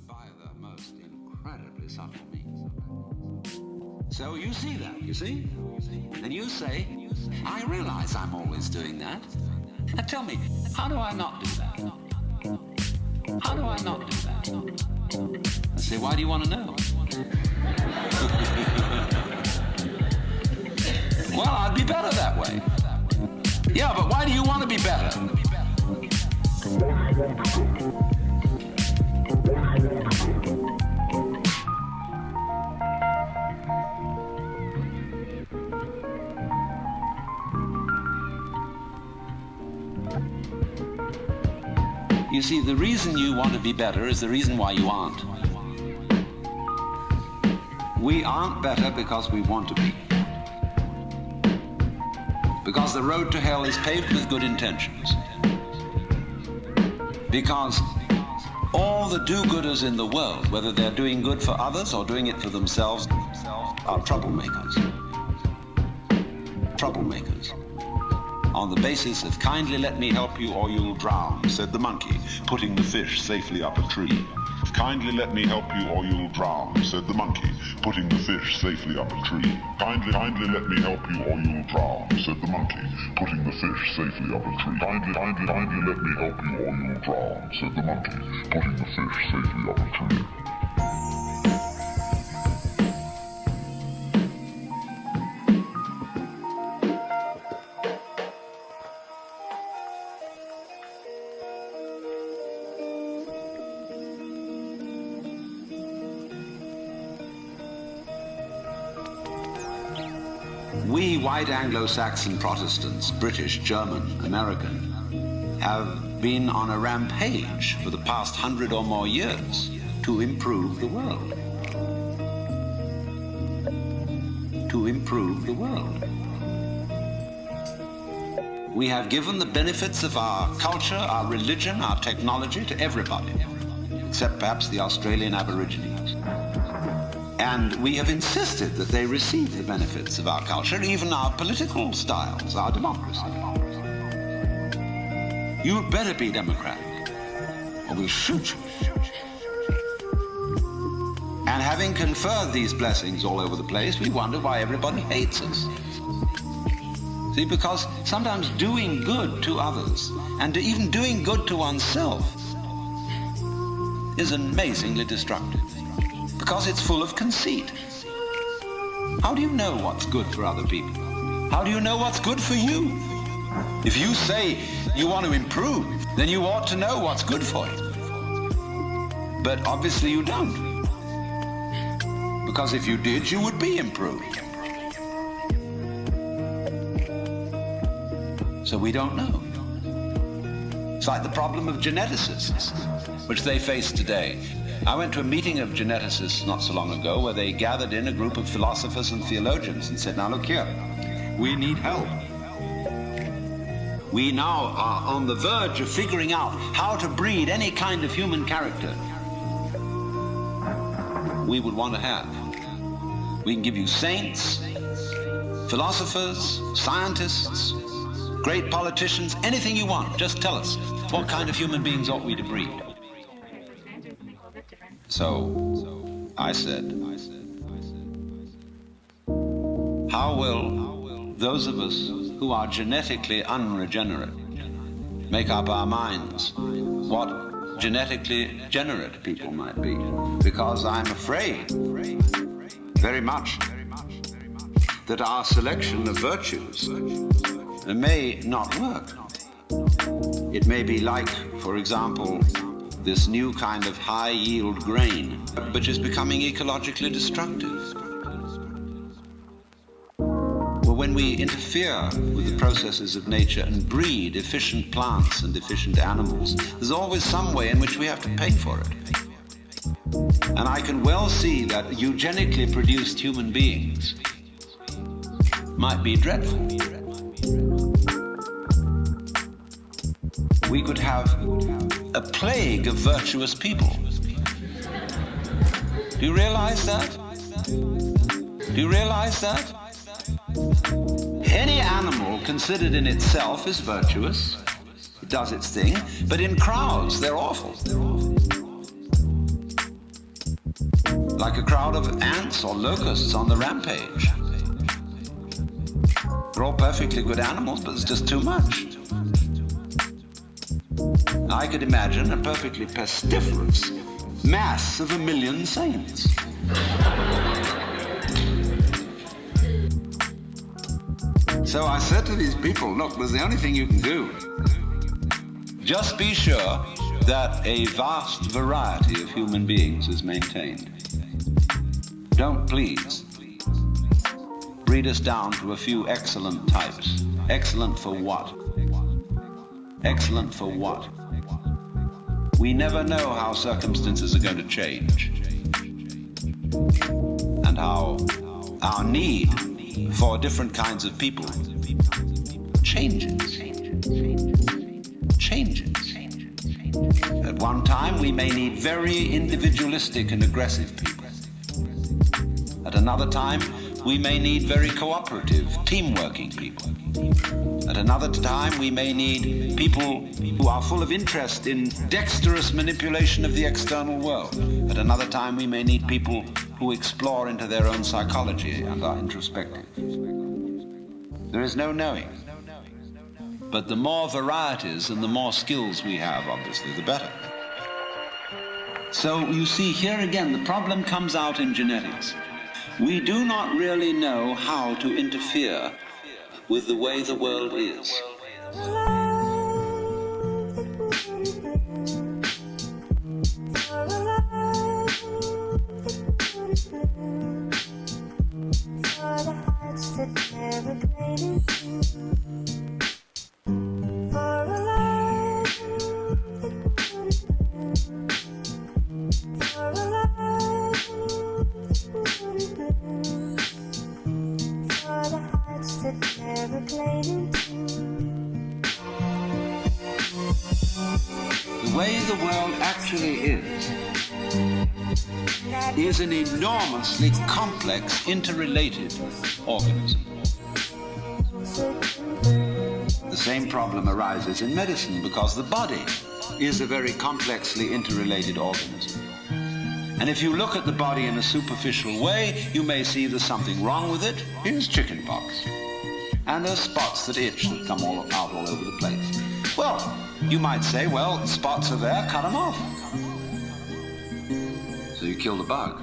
via the most incredibly subtle means. So you see that, you see? And you say, I realize I'm always doing that. Now tell me, how do I not do that? How do I not do that? I say, why do you want to know? Well, I'd be better that way. Yeah, but why do you want to be better? You see, the reason you want to be better is the reason why you aren't. We aren't better because we want to be. Because the road to hell is paved with good intentions. Because all the do-gooders in the world, whether they're doing good for others or doing it for themselves, are troublemakers. Troublemakers. On the basis of kindly let me help you or you'll drown, said the monkey, putting the fish safely up a tree. Kindly let me help you or you'll drown, said the monkey, putting the fish safely up a tree. Kindly let me help you or you'll drown, said the monkey, putting the fish safely up a tree. Kindly let me help you or you'll drown, said the monkey, putting the fish safely up a tree. We white Anglo-Saxon Protestants, British, German, American, have been on a rampage for the past 100 or more years to improve the world. To improve the world. We have given the benefits of our culture, our religion, our technology to everybody, except perhaps the Australian Aborigines. And we have insisted that they receive the benefits of our culture, even our political styles, our democracy. You'd better be democratic, or we'll shoot you. And having conferred these blessings all over the place, we wonder why everybody hates us. See, because sometimes doing good to others, and even doing good to oneself, is amazingly destructive. Because it's full of conceit. How do you know what's good for other people? How do you know what's good for you? If you say you want to improve, then you ought to know what's good for you. But obviously you don't. Because if you did, you would be improved. So we don't know. It's like the problem of geneticists, which they face today. I went to a meeting of geneticists not so long ago where they gathered in a group of philosophers and theologians and said, now look here, we need help. We now are on the verge of figuring out how to breed any kind of human character we would want to have. We can give you saints, philosophers, scientists, great politicians, anything you want. Just tell us, what kind of human beings ought we to breed? So I said, how will those of us who are genetically unregenerate make up our minds what genetically generate people might be? Because I'm afraid very much that our selection of virtues may not work. It may be like, for example, this new kind of high-yield grain, which is becoming ecologically destructive. Well, when we interfere with the processes of nature and breed efficient plants and efficient animals, there's always some way in which we have to pay for it. And I can well see that eugenically produced human beings might be dreadful. We could have a plague of virtuous people. Do you realize that? Do you realize that? Any animal considered in itself is virtuous. It does its thing. But in crowds, they're awful. like a crowd of ants or locusts on the rampage. They're all perfectly good animals, but it's just too much. I could imagine a perfectly pestiferous mass of 1 million saints. So I said to these people, look, there's the only thing you can do. Just be sure that a vast variety of human beings is maintained. Don't please breed us down to a few excellent types. Excellent for what? Excellent for what? We never know how circumstances are going to change, and how our need for different kinds of people changes. At one time, we may need very individualistic and aggressive people. At another time, we may need very cooperative, team-working people. At another time, we may need people who are full of interest in dexterous manipulation of the external world. At another time, we may need people who explore into their own psychology and are introspective. There is no knowing. But the more varieties and the more skills we have, obviously, the better. So you see, here again, the problem comes out in genetics. We do not really know how to interfere with the way the world is. The way the world actually is an enormously complex, interrelated organism. The same problem arises in medicine because the body is a very complexly interrelated organism. And if you look at the body in a superficial way, you may see there's something wrong with it. Here's chickenpox. And there's spots that itch that come out all over the place. Well, you might say, well, the spots are there, cut them off. So you kill the bug.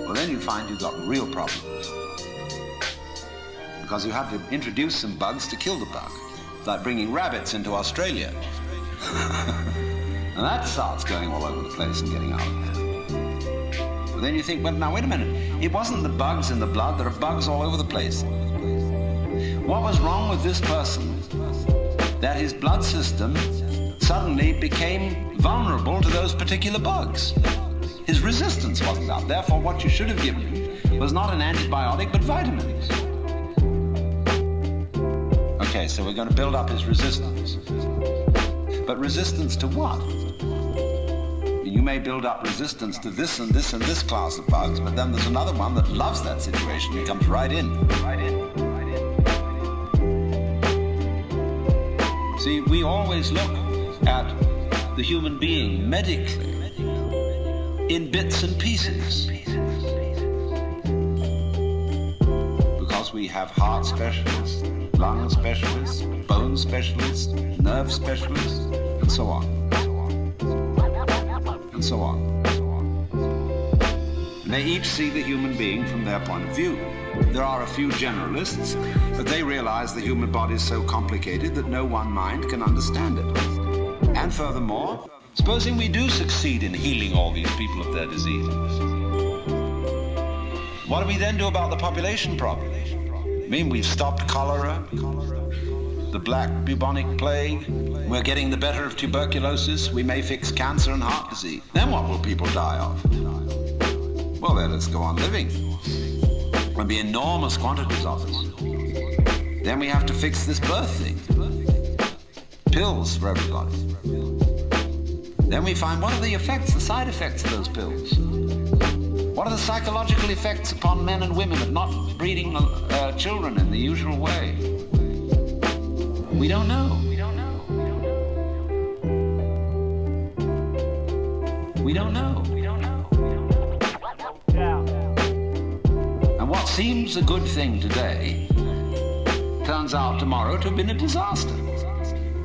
Well, then you find you've got real problems. Because you have to introduce some bugs to kill the bug. It's like bringing rabbits into Australia. And that starts going all over the place and getting out of hand. But then you think, well, now wait a minute. It wasn't the bugs in the blood. There are bugs all over the place. What was wrong with this person that his blood system suddenly became vulnerable to those particular bugs? His resistance wasn't up. Therefore, what you should have given him was not an antibiotic, but vitamins. Okay, so we're going to build up his resistance. But resistance to what? You may build up resistance to this and this and this class of bugs, but then there's another one that loves that situation. It comes right in. See, we always look at the human being medically in bits and pieces. Because we have heart specialists, lung specialists, bone specialists, nerve specialists, and so on. And so on. And they each see the human being from their point of view. There are a few generalists, but they realize the human body is so complicated that no one mind can understand it. And furthermore, supposing we do succeed in healing all these people of their diseases, what do we then do about the population problem? I mean, we've stopped cholera, the black bubonic plague, we're getting the better of tuberculosis, we may fix cancer and heart disease. Then what will people die of? Well, let us go on living. There'll be enormous quantities of us. Then we have to fix this birth thing. Pills for everybody. Then we find what are the effects, the side effects of those pills? What are the psychological effects upon men and women of not breeding children in the usual way? We don't know. We don't know. We don't know. We don't know. What seems a good thing today turns out tomorrow to have been a disaster.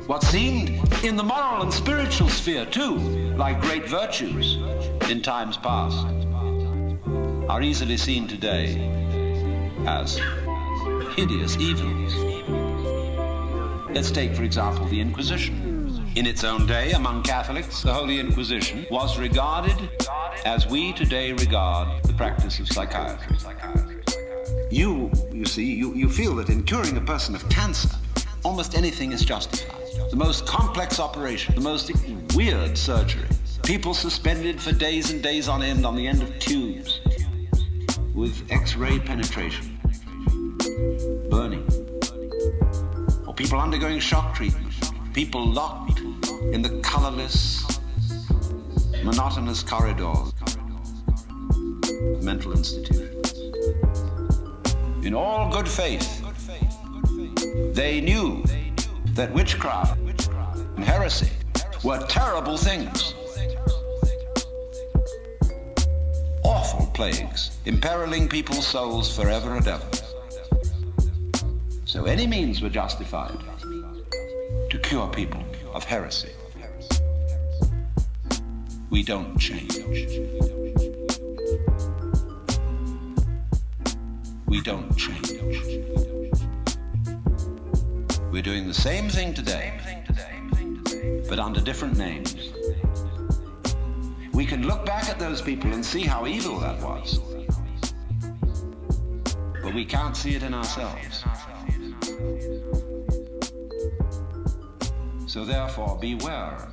What seemed in the moral and spiritual sphere too, like great virtues in times past, are easily seen today as hideous evils. Let's take, for example, the Inquisition. In its own day, among Catholics, the Holy Inquisition was regarded as we today regard the practice of psychiatry. You see, you feel that in curing a person of cancer, almost anything is justified. The most complex operation, the most weird surgery. People suspended for days and days on end the end of tubes with X-ray penetration, burning. Or people undergoing shock treatment. People locked in the colorless, monotonous corridors of mental institutions. In all good faith, they knew that witchcraft and heresy were terrible things. Awful plagues, imperiling people's souls forever and ever. So any means were justified to cure people of heresy. We don't change. We don't change. We're doing the same thing today, but under different names. We can look back at those people and see how evil that was, but we can't see it in ourselves. So therefore, beware